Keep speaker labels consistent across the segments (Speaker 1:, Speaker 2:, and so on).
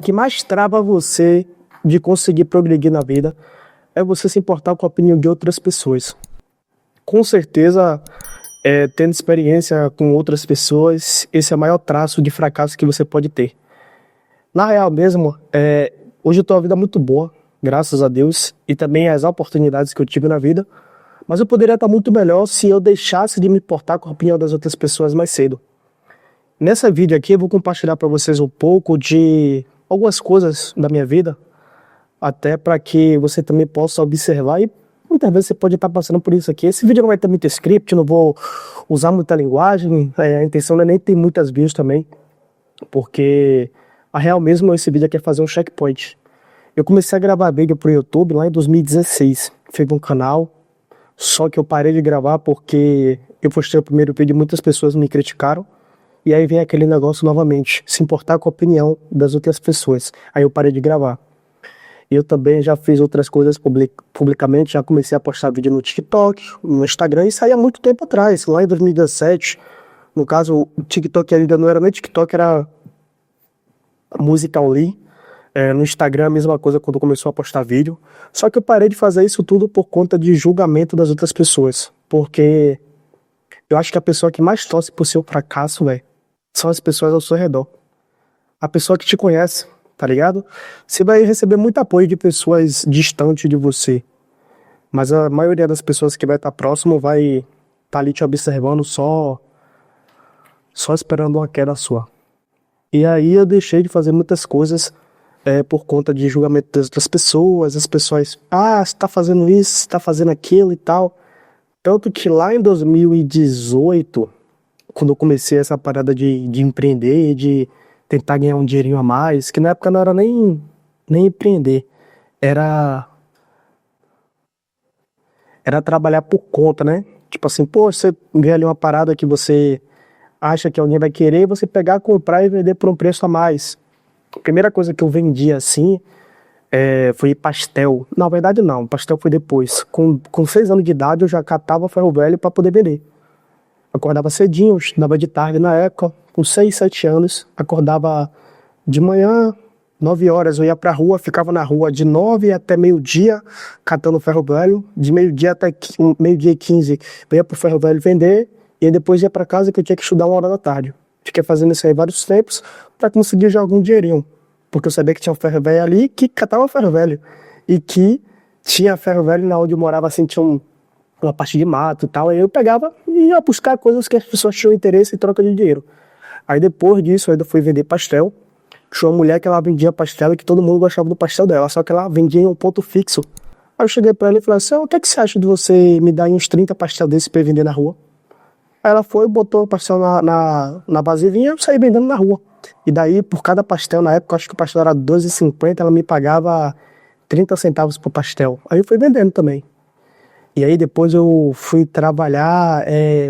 Speaker 1: que mais trava você de conseguir progredir na vida é você se importar com a opinião de outras pessoas. Com certeza, tendo experiência com outras pessoas, esse é o maior traço de fracasso que você pode ter. Na real mesmo, hoje eu tenho uma vida muito boa, graças a Deus, e também as oportunidades que eu tive na vida, mas eu poderia estar muito melhor se eu deixasse de me importar com a opinião das outras pessoas mais cedo. Nesse vídeo aqui eu vou compartilhar para vocês um pouco de algumas coisas da minha vida, até para que você também possa observar, e muitas vezes você pode estar passando por isso aqui. Esse vídeo não vai ter muito script, não vou usar muita linguagem, a intenção não é nem ter muitas views também, porque a real mesmo esse vídeo aqui é fazer um checkpoint. Eu comecei a gravar vídeo pro YouTube lá em 2016, fiz um canal, só que eu parei de gravar porque eu postei o primeiro vídeo e muitas pessoas me criticaram. E aí vem aquele negócio novamente, se importar com a opinião das outras pessoas. Aí eu parei de gravar. Eu também já fiz outras coisas publicamente, já comecei a postar vídeo no TikTok, no Instagram, e isso aí há muito tempo atrás, lá em 2017. No caso, o TikTok ainda não era nem TikTok, era Musical.ly. No Instagram a mesma coisa quando começou a postar vídeo. Só que eu parei de fazer isso tudo por conta de julgamento das outras pessoas. Porque eu acho que a pessoa que mais torce por seu fracasso, velho, são as pessoas ao seu redor. A pessoa que te conhece, tá ligado? Você vai receber muito apoio de pessoas distantes de você. Mas a maioria das pessoas que vai estar próximo vai estar ali te observando só esperando uma queda sua. E aí eu deixei de fazer muitas coisas por conta de julgamento das outras pessoas. As pessoas, você tá fazendo isso, você tá fazendo aquilo e tal. Tanto que lá em 2018... quando eu comecei essa parada de empreender, de tentar ganhar um dinheirinho a mais, que na época não era nem empreender, era trabalhar por conta, né? Tipo assim, você ganha ali uma parada que você acha que alguém vai querer, você pegar, comprar e vender por um preço a mais. A primeira coisa que eu vendi assim foi pastel. Na verdade não, pastel foi depois. Com 6 anos de idade eu já catava ferro velho para poder vender. Acordava cedinho, estudava de tarde na época, com 6, 7 anos, acordava de manhã, 9 horas, eu ia pra rua, ficava na rua de 9 até meio-dia, catando ferro velho, de meio-dia até meio-dia e 15, eu ia pro ferro velho vender, e aí depois ia pra casa que eu tinha que estudar 1 hora da tarde. Fiquei fazendo isso aí vários tempos, pra conseguir já algum dinheirinho, porque eu sabia que tinha um ferro velho ali, que catava ferro velho, e que tinha ferro velho na onde eu morava, assim, tinha uma parte de mato e tal, aí eu pegava e ia buscar coisas que as pessoas tinham interesse em troca de dinheiro. Aí depois disso, eu ainda fui vender pastel. Tinha uma mulher que ela vendia pastel e que todo mundo gostava do pastel dela, só que ela vendia em um ponto fixo. Aí eu cheguei pra ela e falei assim, o que é que você acha de você me dar uns 30 pastel desses pra eu vender na rua? Aí ela foi, botou o pastel na vasilhinha e eu saí vendendo na rua. E daí, por cada pastel, na época, acho que o pastel era R$12,50, ela me pagava 30 centavos por pastel. Aí eu fui vendendo também. E aí depois eu fui trabalhar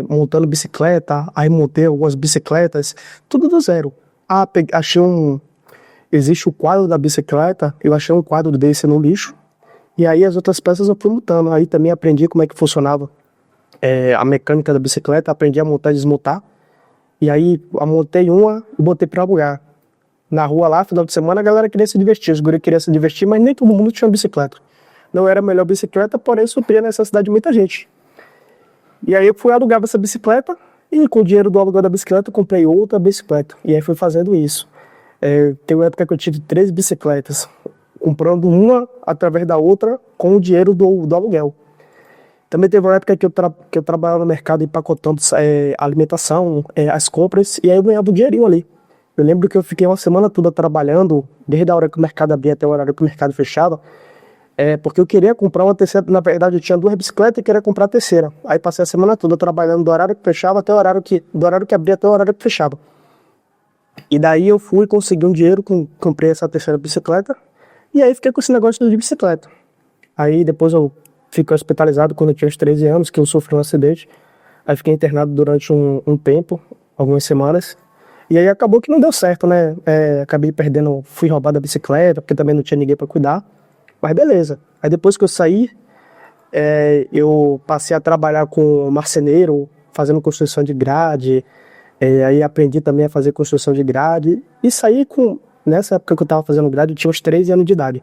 Speaker 1: montando bicicleta, aí montei algumas bicicletas, tudo do zero. Achei existe o quadro da bicicleta, eu achei um quadro desse no lixo, e aí as outras peças eu fui montando. Aí também aprendi como é que funcionava a mecânica da bicicleta, aprendi a montar e desmontar. E aí eu montei uma e botei pra alugar. Na rua lá, final de semana, a galera queria se divertir, os guri queriam se divertir, mas nem todo mundo tinha bicicleta. Não era a melhor bicicleta, porém supria a necessidade de muita gente. E aí eu fui alugar essa bicicleta, e com o dinheiro do aluguel da bicicleta eu comprei outra bicicleta. E aí fui fazendo isso. Tem uma época que eu tive 3 bicicletas, comprando uma através da outra com o dinheiro do aluguel. Também teve uma época que eu trabalhava no mercado empacotando alimentação, as compras, e aí eu ganhava um dinheirinho ali. Eu lembro que eu fiquei uma semana toda trabalhando, desde a hora que o mercado abria até o horário que o mercado fechava, porque eu queria comprar uma terceira. Na verdade eu tinha 2 bicicletas e queria comprar a terceira. Aí passei a semana toda trabalhando do horário que fechava até o horário do horário que abria até o horário que fechava. E daí eu fui conseguir um dinheiro, comprei essa terceira bicicleta, e aí fiquei com esse negócio de bicicleta. Aí depois eu fiquei hospitalizado quando eu tinha uns 13 anos, que eu sofri um acidente. Aí fiquei internado durante um tempo, algumas semanas. E aí acabou que não deu certo, né? Acabei perdendo, fui roubado a bicicleta, porque também não tinha ninguém para cuidar. Mas beleza. Aí depois que eu saí, eu passei a trabalhar com marceneiro, fazendo construção de grade. Aí aprendi também a fazer construção de grade. E saí nessa época que eu estava fazendo grade, eu tinha uns 13 anos de idade.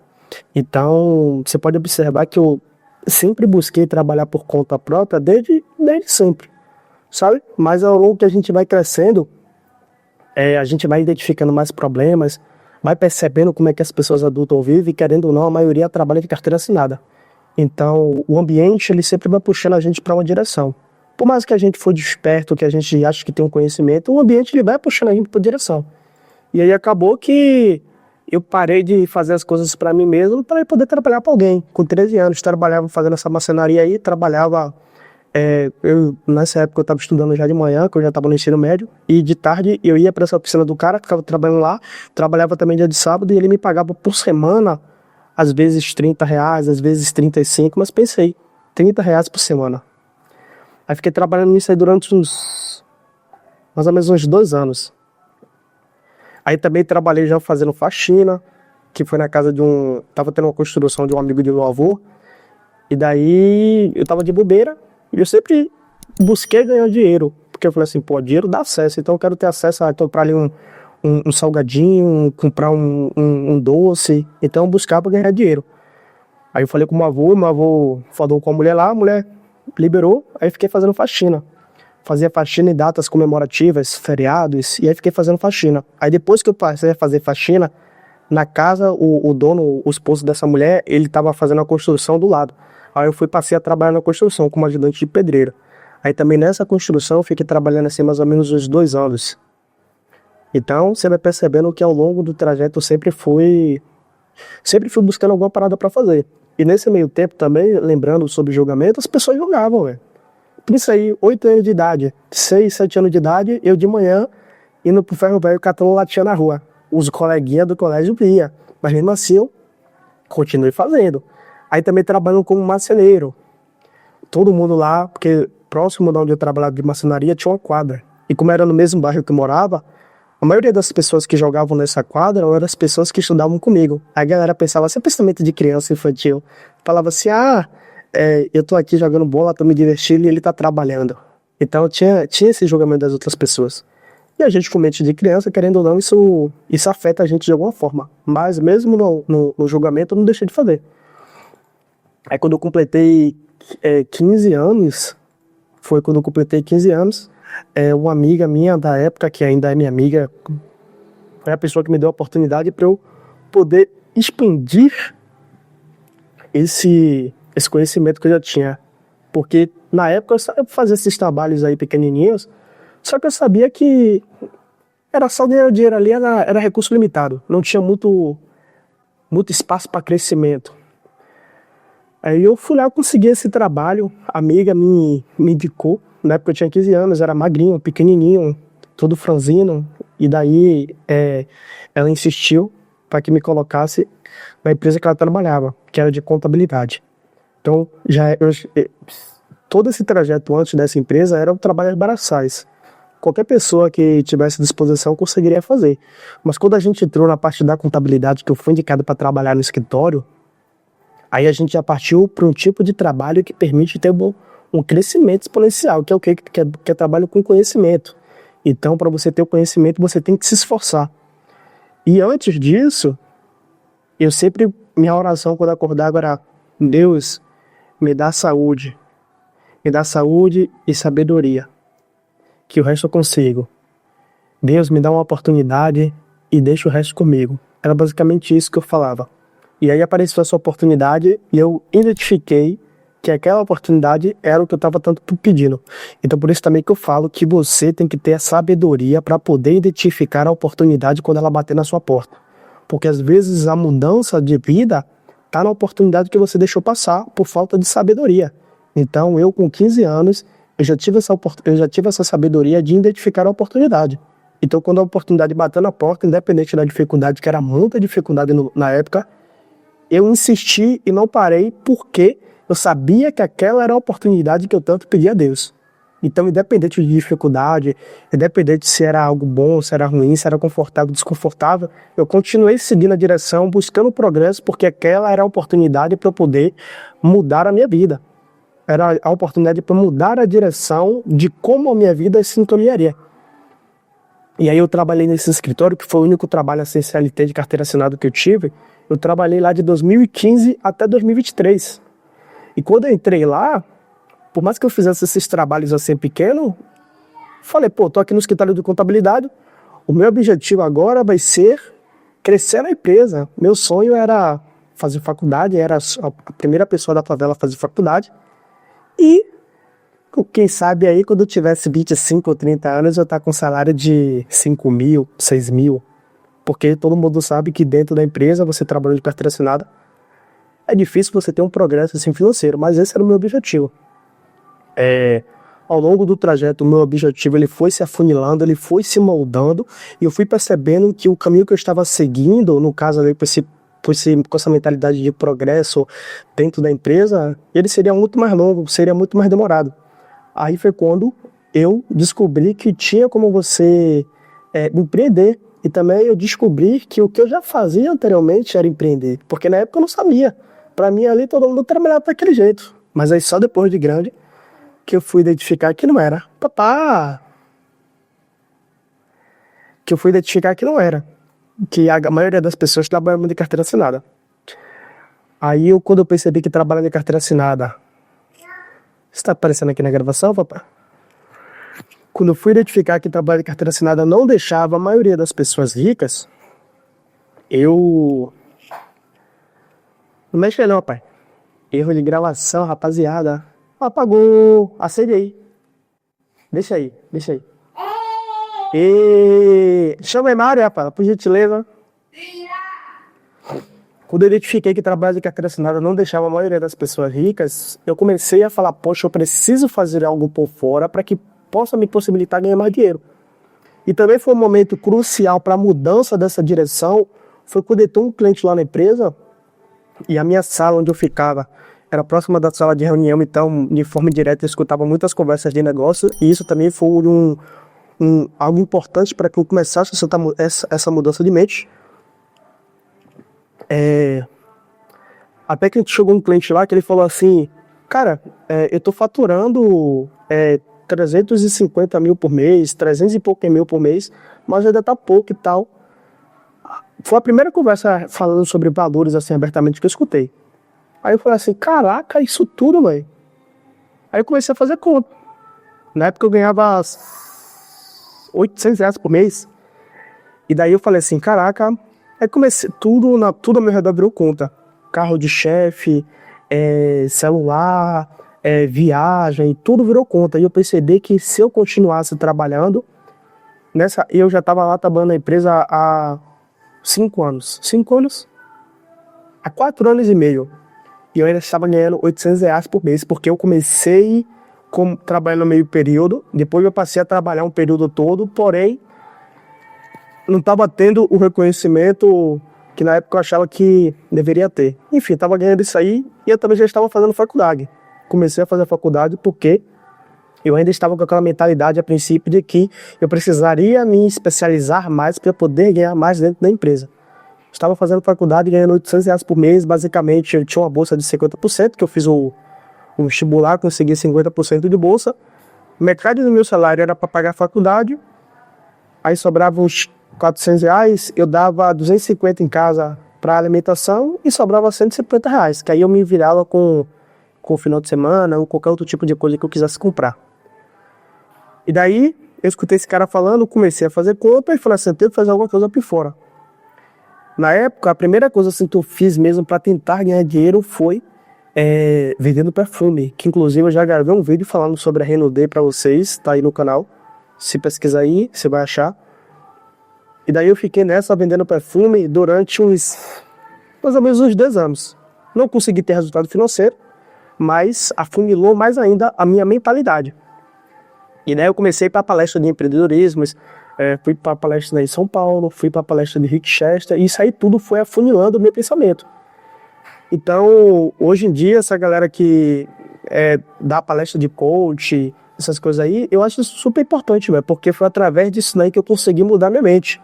Speaker 1: Então, você pode observar que eu sempre busquei trabalhar por conta própria desde sempre, sabe? Mas ao longo que a gente vai crescendo, a gente vai identificando mais problemas, vai percebendo como é que as pessoas adultas vivem, e querendo ou não, a maioria trabalha de carteira assinada. Então, o ambiente, ele sempre vai puxando a gente para uma direção. Por mais que a gente for desperto, que a gente acha que tem um conhecimento, o ambiente, ele vai puxando a gente para direção. E aí acabou que eu parei de fazer as coisas para mim mesmo para poder trabalhar para alguém. Com 13 anos, trabalhava fazendo essa marcenaria aí, trabalhava. Nessa época eu estava estudando já de manhã, que eu já estava no ensino médio, e de tarde eu ia para essa oficina do cara, ficava trabalhando lá, trabalhava também dia de sábado, e ele me pagava por semana, às vezes R$ 30, às vezes 35, mas pensei, R$ 30 por semana. Aí fiquei trabalhando nisso aí durante mais ou menos uns 2 anos. Aí também trabalhei já fazendo faxina, que foi na casa tava tendo uma construção de um amigo de meu avô, e daí eu tava de bobeira, e eu sempre busquei ganhar dinheiro, porque eu falei assim, pô, dinheiro dá acesso, então eu quero ter acesso a comprar ali um salgadinho, comprar um doce, então eu buscava ganhar dinheiro. Aí eu falei com meu avô falou com a mulher lá, a mulher liberou, aí fiquei fazendo faxina. Fazia faxina em datas comemorativas, feriados, e aí fiquei fazendo faxina. Aí depois que eu passei a fazer faxina, na casa, o dono, o esposo dessa mulher, ele estava fazendo a construção do lado. Aí eu passei a trabalhar na construção como ajudante de pedreiro. Aí também nessa construção eu fiquei trabalhando assim mais ou menos uns 2 anos. Então você vai percebendo que ao longo do trajeto eu sempre fui buscando alguma parada para fazer. E nesse meio tempo também, lembrando sobre julgamento, as pessoas julgavam, velho. Por isso aí, 8 anos de idade, 6, 7 anos de idade, eu de manhã indo pro ferro velho catando latinha na rua. Os coleguinhas do colégio via, mas mesmo assim eu continuei fazendo. Aí também trabalhando como marceneiro. Todo mundo lá, porque próximo de onde eu trabalhava de marcenaria tinha uma quadra. E como era no mesmo bairro que eu morava, a maioria das pessoas que jogavam nessa quadra eram as pessoas que estudavam comigo. A galera pensava assim, pensamento de criança infantil. Falava assim, eu tô aqui jogando bola, tô me divertindo e ele tá trabalhando. Então tinha esse julgamento das outras pessoas. E a gente com mente de criança, querendo ou não, isso afeta a gente de alguma forma. Mas mesmo no julgamento eu não deixei de fazer. Aí quando eu completei 15 anos, foi quando eu completei 15 anos, uma amiga minha da época, que ainda é minha amiga, foi a pessoa que me deu a oportunidade para eu poder expandir esse conhecimento que eu já tinha. Porque na época eu fazia esses trabalhos aí pequenininhos, só que eu sabia que era só o dinheiro ali, era recurso limitado, não tinha muito espaço para crescimento. Aí eu fui lá, consegui esse trabalho, a amiga me indicou, na época eu tinha 15 anos, era magrinho, pequenininho, todo franzino, e daí ela insistiu para que me colocasse na empresa que ela trabalhava, que era de contabilidade. Então, todo esse trajeto antes dessa empresa era um trabalho braçais. Qualquer pessoa que tivesse disposição conseguiria fazer. Mas quando a gente entrou na parte da contabilidade, que eu fui indicado para trabalhar no escritório, aí a gente já partiu para um tipo de trabalho que permite ter um crescimento exponencial, que é o que é trabalho com conhecimento. Então, para você ter o conhecimento, você tem que se esforçar. E antes disso, minha oração quando acordava era: Deus, me dá saúde e sabedoria, que o resto eu consigo. Deus, me dá uma oportunidade e deixa o resto comigo. Era basicamente isso que eu falava. E aí apareceu essa oportunidade e eu identifiquei que aquela oportunidade era o que eu estava tanto pedindo. Então por isso também que eu falo que você tem que ter a sabedoria para poder identificar a oportunidade quando ela bater na sua porta. Porque às vezes a mudança de vida está na oportunidade que você deixou passar por falta de sabedoria. Então eu com 15 anos, eu já tive essa sabedoria de identificar a oportunidade. Então quando a oportunidade bateu na porta, independente da dificuldade, que era muita dificuldade na época, eu insisti e não parei porque eu sabia que aquela era a oportunidade que eu tanto pedi a Deus. Então, independente de dificuldade, independente se era algo bom, se era ruim, se era confortável, desconfortável, eu continuei seguindo a direção, buscando progresso, porque aquela era a oportunidade para eu poder mudar a minha vida. Era a oportunidade para mudar a direção de como a minha vida se encaminharia. E aí eu trabalhei nesse escritório, que foi o único trabalho assim, CLT de carteira assinada que eu tive. Eu trabalhei lá de 2015 até 2023. E quando eu entrei lá, por mais que eu fizesse esses trabalhos assim pequenos, falei, pô, tô aqui no escritório de contabilidade, o meu objetivo agora vai ser crescer na empresa. Meu sonho era fazer faculdade, era a primeira pessoa da favela a fazer faculdade. E, quem sabe aí, quando eu tivesse 25 ou 30 anos, eu estar com um salário de 5 mil, 6 mil. Porque todo mundo sabe que dentro da empresa, você trabalhando de carteira assinada, é difícil você ter um progresso assim, financeiro, mas esse era o meu objetivo. Ao longo do trajeto, o meu objetivo ele foi se afunilando, ele foi se moldando, e eu fui percebendo que o caminho que eu estava seguindo, no caso ali, com essa mentalidade de progresso dentro da empresa, ele seria muito mais longo, seria muito mais demorado. Aí foi quando eu descobri que tinha como você empreender, e também eu descobri que o que eu já fazia anteriormente era empreender, porque na época eu não sabia. Para mim ali todo mundo trabalhava daquele jeito, mas aí só depois de grande que eu fui identificar que não era. Que eu fui identificar que não era. Que a maioria das pessoas trabalham de carteira assinada. Aí quando eu percebi que trabalhar de carteira assinada... Está aparecendo aqui na gravação, papai? Quando eu fui identificar que trabalhar de carteira assinada não deixava a maioria das pessoas ricas, eu... Não mexe não, pai. Erro de gravação, rapaziada. Apagou. Acende aí. Deixa aí. Chama aí, Mário, rapaz, por gentileza. Quando eu identifiquei que trabalhar de carteira assinada não deixava a maioria das pessoas ricas, eu comecei a falar, poxa, eu preciso fazer algo por fora para que possa me possibilitar ganhar mais dinheiro. E também foi um momento crucial para a mudança dessa direção, foi quando eu tenho um cliente lá na empresa, e a minha sala onde eu ficava era próxima da sala de reunião, então de forma direta eu escutava muitas conversas de negócio, e isso também foi algo importante para que eu começasse essa mudança de mente. Até que a gente chegou um cliente lá que ele falou assim, cara, eu tô faturando 350 mil por mês, 300 e pouco mil por mês, mas ainda tá pouco e tal. Foi a primeira conversa falando sobre valores assim abertamente que eu escutei. Aí eu falei assim, caraca, isso tudo, velho. Aí eu comecei a fazer conta. Na época eu ganhava R$800 por mês. E daí eu falei assim, caraca. Aí comecei, tudo ao meu redor virou conta. Carro de chefe, celular, viagem, tudo virou conta. E eu percebi que se eu continuasse trabalhando, eu já estava lá trabalhando na empresa há 5 anos. 5 anos? Há 4 anos e meio. E eu ainda estava ganhando R$800 por mês, porque eu comecei trabalhando no meio período, depois eu passei a trabalhar um período todo, porém, não estava tendo o reconhecimento que na época eu achava que deveria ter. Enfim, estava ganhando isso aí e eu também já estava fazendo faculdade. Comecei a fazer faculdade porque eu ainda estava com aquela mentalidade a princípio de que eu precisaria me especializar mais para poder ganhar mais dentro da empresa. Estava fazendo faculdade ganhando R$800 por mês, basicamente eu tinha uma bolsa de 50%, que eu fiz o vestibular, consegui 50% de bolsa. Metade do meu salário era para pagar a faculdade, aí sobrava uns R$400, eu dava 250 em casa para alimentação e sobrava R$150, que aí eu me virava com o final de semana ou qualquer outro tipo de coisa que eu quisesse comprar. E daí, eu escutei esse cara falando, comecei a fazer conta e falei assim, eu tenho que fazer alguma coisa por fora. Na época, a primeira coisa assim, que eu fiz mesmo para tentar ganhar dinheiro foi vendendo perfume, que inclusive eu já gravei um vídeo falando sobre a Renaudet para vocês, tá aí no canal. Se pesquisar aí, você vai achar. E daí eu fiquei nessa vendendo perfume durante mais ou menos uns 2 anos. Não consegui ter resultado financeiro, mas afunilou mais ainda a minha mentalidade. E daí eu comecei para palestra de empreendedorismo, fui para palestra em São Paulo, fui para palestra de Rick Chester, e isso aí tudo foi afunilando o meu pensamento. Então, hoje em dia, essa galera que dá palestra de coach, essas coisas aí, eu acho isso super importante, véio, porque foi através disso aí que eu consegui mudar minha mente.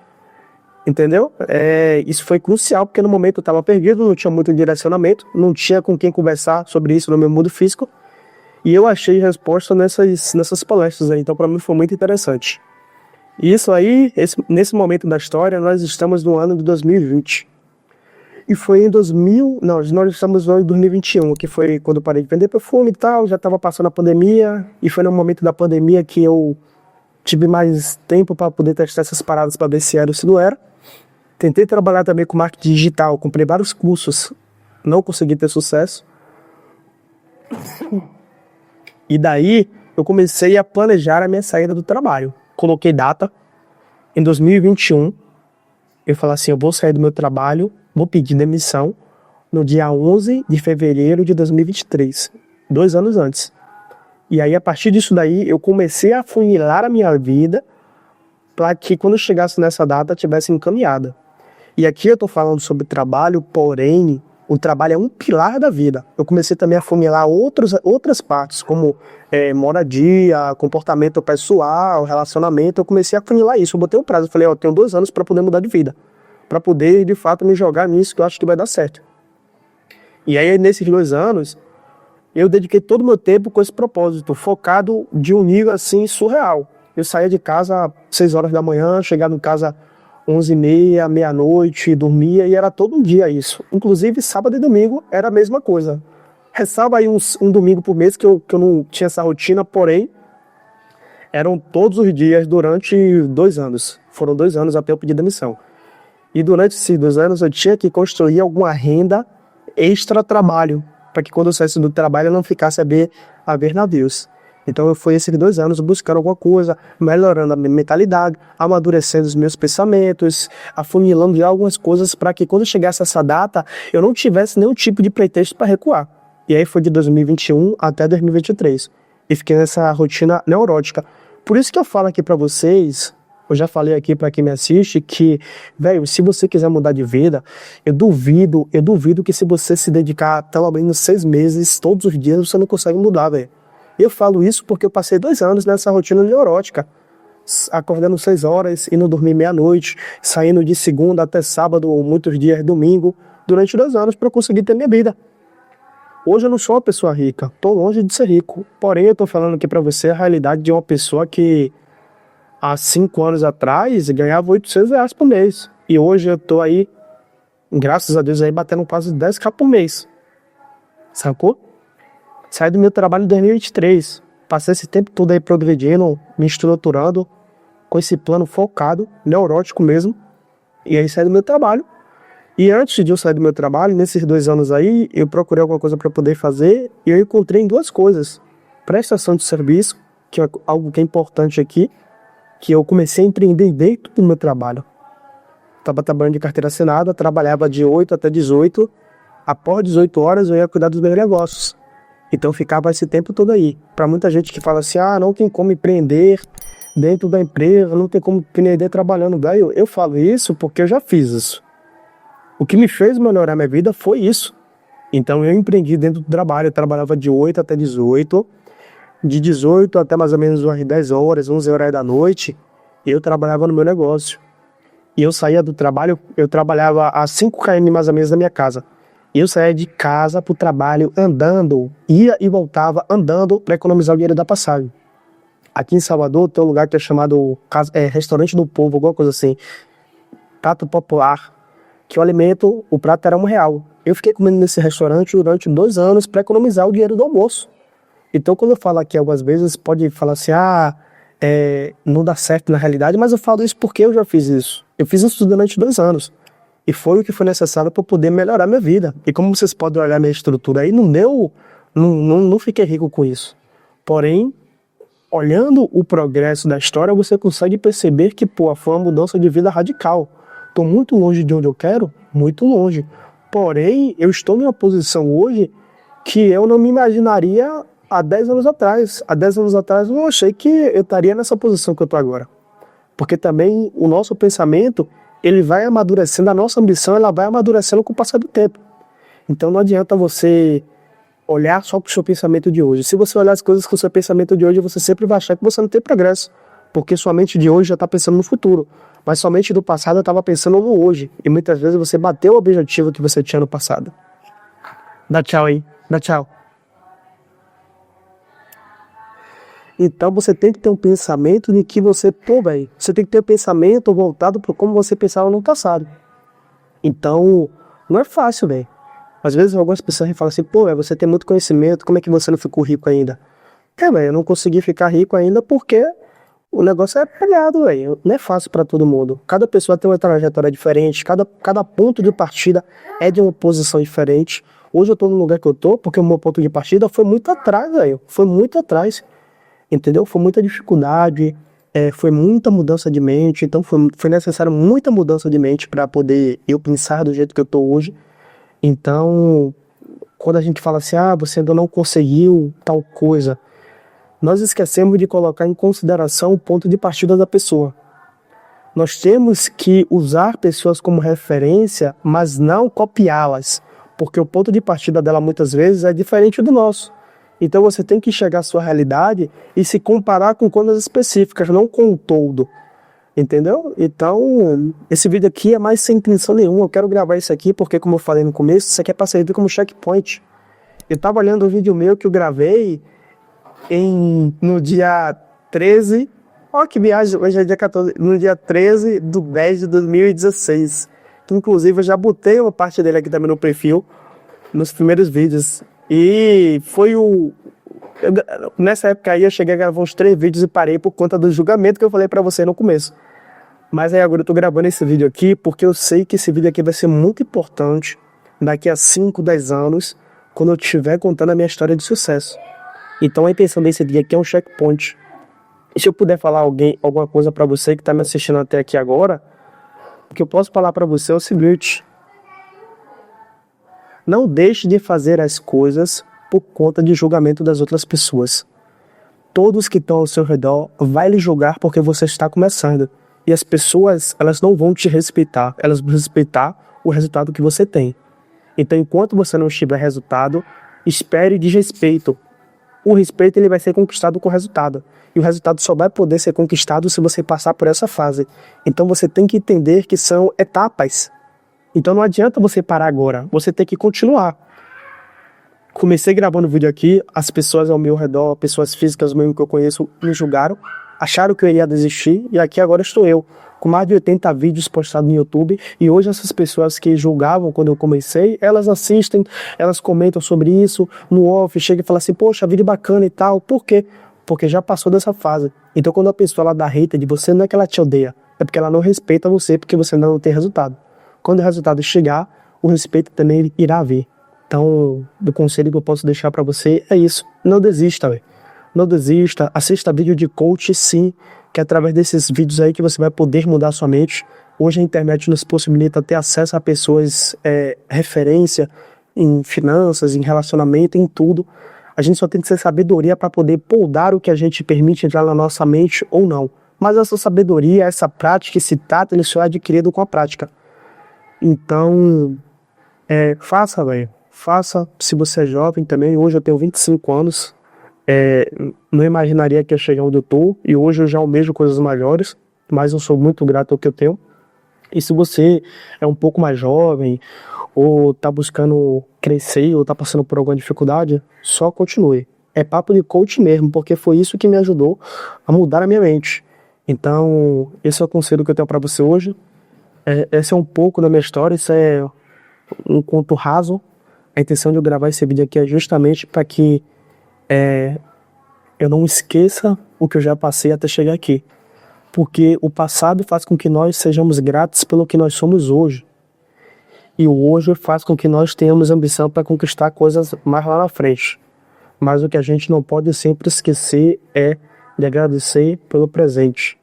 Speaker 1: Entendeu? Isso foi crucial, porque no momento eu estava perdido, não tinha muito direcionamento, não tinha com quem conversar sobre isso no meu mundo físico, e eu achei resposta nessas palestras aí, então para mim foi muito interessante. Isso aí, nesse momento da história, nós estamos no ano de 2020. E foi em 2000, não, nós estamos no ano de 2021, que foi quando eu parei de vender perfume e tal, já estava passando a pandemia, e foi no momento da pandemia que eu tive mais tempo para poder testar essas paradas para ver se era ou se não era. Tentei trabalhar também com marketing digital, comprei vários cursos, não consegui ter sucesso. E daí eu comecei a planejar a minha saída do trabalho. Coloquei data em 2021. Eu falei assim, eu vou sair do meu trabalho, vou pedir demissão no dia 11 de fevereiro de 2023, 2 anos antes. E aí, a partir disso daí, eu comecei a funilar a minha vida para que quando eu chegasse nessa data, tivesse encaminhada. E aqui eu estou falando sobre trabalho, porém, o trabalho é um pilar da vida. Eu comecei também a funilar outras partes, como moradia, comportamento pessoal, relacionamento. Eu comecei a funilar isso. Eu botei um prazo. Eu falei, eu tenho 2 anos para poder mudar de vida. Para poder, de fato, me jogar nisso que eu acho que vai dar certo. E aí, nesses 2 anos, eu dediquei todo o meu tempo com esse propósito, focado de um nível assim surreal. Eu saía de casa às 6 horas da manhã, chegava em casa 11h30, meia-noite, dormia e era todo dia isso. Inclusive sábado e domingo era a mesma coisa. Restava aí um domingo por mês que eu não tinha essa rotina, porém eram todos os dias durante 2 anos. Foram 2 anos até eu pedir demissão. E durante esses 2 anos eu tinha que construir alguma renda extra trabalho, para que quando eu saísse do trabalho eu não ficasse a ver navios. Então eu fui esses 2 anos buscando alguma coisa, melhorando a minha mentalidade, amadurecendo os meus pensamentos, afunilando já algumas coisas para que quando chegasse essa data eu não tivesse nenhum tipo de pretexto para recuar. E aí foi de 2021 até 2023. E fiquei nessa rotina neurótica. Por isso que eu falo aqui para vocês, eu já falei aqui para quem me assiste, que, velho, se você quiser mudar de vida, eu duvido que se você se dedicar pelo menos 6 meses, todos os dias, você não consegue mudar, velho. Eu falo isso porque eu passei 2 anos nessa rotina neurótica, acordando 6 horas, indo dormir meia-noite, saindo de segunda até sábado, ou muitos dias domingo, durante 2 anos para conseguir ter minha vida. Hoje eu não sou uma pessoa rica, tô longe de ser rico, porém eu tô falando aqui para você a realidade de uma pessoa que há 5 anos atrás ganhava R$800 por mês. E hoje eu tô aí, graças a Deus, aí batendo quase 10k por mês. Sacou? Saí do meu trabalho em 2023. Passei esse tempo todo aí progredindo, me estruturando, com esse plano focado, neurótico mesmo. E aí saí do meu trabalho. E antes de eu sair do meu trabalho, nesses 2 anos aí, eu procurei alguma coisa para poder fazer. E eu encontrei em 2 coisas. Prestação de serviço, que é algo que é importante aqui, que eu comecei a empreender dentro do meu trabalho. Estava trabalhando de carteira assinada, trabalhava de 8 até 18. Após 18 horas eu ia cuidar dos meus negócios. Então ficava esse tempo todo aí. Para muita gente que fala assim, não tem como empreender dentro da empresa, não tem como empreender trabalhando. Velho, eu falo isso porque eu já fiz isso. O que me fez melhorar minha vida foi isso. Então eu empreendi dentro do trabalho, eu trabalhava de 8 até 18. De 18 até mais ou menos umas 10 horas, 11 horas da noite, eu trabalhava no meu negócio. E eu saía do trabalho, eu trabalhava a 5 km mais ou menos da minha casa. Eu saía de casa pro trabalho andando, ia e voltava andando para economizar o dinheiro da passagem. Aqui em Salvador tem um lugar que é chamado Restaurante do Povo, alguma coisa assim. Prato popular, que o alimento, o prato era R$1. Eu fiquei comendo nesse restaurante durante 2 anos para economizar o dinheiro do almoço. Então, quando eu falo aqui algumas vezes, pode falar assim, não dá certo na realidade, mas eu falo isso porque eu já fiz isso. Eu fiz isso durante 2 anos. E foi o que foi necessário para poder melhorar minha vida. E como vocês podem olhar minha estrutura aí, não fiquei rico com isso. Porém, olhando o progresso da história, você consegue perceber que, foi uma mudança de vida radical. Estou muito longe de onde eu quero, muito longe. Porém, eu estou em uma posição hoje que eu não me imaginaria há 10 anos atrás. Há 10 anos atrás eu achei que eu estaria nessa posição que eu estou agora. Porque também o nosso pensamento, ele vai amadurecendo, a nossa ambição ela vai amadurecendo com o passar do tempo. Então não adianta você olhar só para o seu pensamento de hoje. Se você olhar as coisas com o seu pensamento de hoje, você sempre vai achar que você não tem progresso. Porque sua mente de hoje já está pensando no futuro. Mas sua mente do passado estava pensando no hoje. E muitas vezes você bateu o objetivo que você tinha no passado. Dá tchau aí. Dá tchau. Então você tem que ter um pensamento de que você, pô, velho, você tem que ter um pensamento voltado para como você pensava no passado. Então, não é fácil, velho. Às vezes algumas pessoas falam assim, pô, você tem muito conhecimento, como é que você não ficou rico ainda? Velho, eu não consegui ficar rico ainda porque o negócio é pegado, velho. Não é fácil para todo mundo. Cada pessoa tem uma trajetória diferente, cada ponto de partida é de uma posição diferente. Hoje eu tô no lugar que eu tô porque o meu ponto de partida foi muito atrás, velho. Foi muito atrás, entendeu? Foi muita dificuldade, foi muita mudança de mente. Então foi necessário muita mudança de mente para poder eu pensar do jeito que eu tô hoje. Então, quando a gente fala assim, você ainda não conseguiu tal coisa, nós esquecemos de colocar em consideração o ponto de partida da pessoa. Nós temos que usar pessoas como referência, mas não copiá-las, porque o ponto de partida dela muitas vezes é diferente do nosso. Então você tem que chegar à sua realidade e se comparar com coisas específicas, não com o todo. Entendeu? Então, esse vídeo aqui é mais sem intenção nenhuma. Eu quero gravar isso aqui porque, como eu falei no começo, isso aqui é para servir como checkpoint. Eu tava olhando um vídeo meu que eu gravei no dia 13, ó que viagem, hoje é dia 14, no dia 13 de 10 de 2016. Inclusive eu já botei uma parte dele aqui também no perfil, nos primeiros vídeos. E foi nessa época aí eu cheguei a gravar uns 3 vídeos e parei por conta do julgamento que eu falei pra você no começo. Mas aí agora eu tô gravando esse vídeo aqui porque eu sei que esse vídeo aqui vai ser muito importante daqui a 5, 10 anos, quando eu estiver contando a minha história de sucesso. Então aí pensando nesse dia aqui é um checkpoint. E se eu puder falar alguma coisa pra você que tá me assistindo até aqui agora, o que eu posso falar pra você é o seguinte: não deixe de fazer as coisas por conta de julgamento das outras pessoas. Todos que estão ao seu redor vão lhe julgar porque você está começando. E as pessoas, elas não vão te respeitar, elas vão respeitar o resultado que você tem. Então enquanto você não tiver resultado, espere de respeito. O respeito ele vai ser conquistado com o resultado. E o resultado só vai poder ser conquistado se você passar por essa fase. Então você tem que entender que são etapas. Então não adianta você parar agora, você tem que continuar. Comecei gravando o vídeo aqui, as pessoas ao meu redor, pessoas físicas mesmo que eu conheço, me julgaram, acharam que eu iria desistir, e aqui agora estou eu, com mais de 80 vídeos postados no YouTube, e hoje essas pessoas que julgavam quando eu comecei, elas assistem, elas comentam sobre isso, no off, chega e fala assim, poxa, vídeo bacana e tal, por quê? Porque já passou dessa fase. Então quando a pessoa ela dá hater de você, não é que ela te odeia, é porque ela não respeita você, porque você ainda não tem resultado. Quando o resultado chegar, o respeito também irá vir. Então, o conselho que eu posso deixar pra você é isso, não desista, velho. Não desista, assista vídeo de coach sim, que é através desses vídeos aí que você vai poder mudar a sua mente. Hoje a internet nos possibilita ter acesso a pessoas, referência em finanças, em relacionamento, em tudo. A gente só tem que ter sabedoria para poder poldar o que a gente permite entrar na nossa mente ou não. Mas essa sabedoria, essa prática, esse tato, ele só é adquirido com a prática. Então, faça, velho. Faça, se você é jovem também. Hoje eu tenho 25 anos. Não imaginaria que ia chegar onde eu tô. E hoje eu já almejo coisas maiores. Mas eu sou muito grato ao que eu tenho. E se você é um pouco mais jovem, ou tá buscando crescer, ou tá passando por alguma dificuldade, só continue. É papo de coach mesmo, porque foi isso que me ajudou a mudar a minha mente. Então, esse é o conselho que eu tenho para você hoje. Esse é um pouco da minha história, isso é um conto raso. A intenção de eu gravar esse vídeo aqui é justamente para que eu não esqueça o que eu já passei até chegar aqui. Porque o passado faz com que nós sejamos gratos pelo que nós somos hoje. E o hoje faz com que nós tenhamos ambição para conquistar coisas mais lá na frente. Mas o que a gente não pode sempre esquecer é de agradecer pelo presente.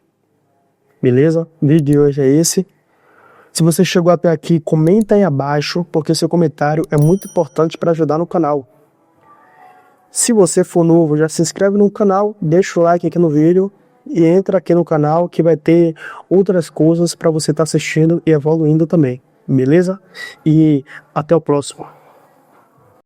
Speaker 1: Beleza? O vídeo de hoje é esse. Se você chegou até aqui, comenta aí abaixo, porque seu comentário é muito importante para ajudar no canal. Se você for novo, já se inscreve no canal, deixa o like aqui no vídeo e entra aqui no canal que vai ter outras coisas para você estar assistindo e evoluindo também. Beleza? E até o próximo.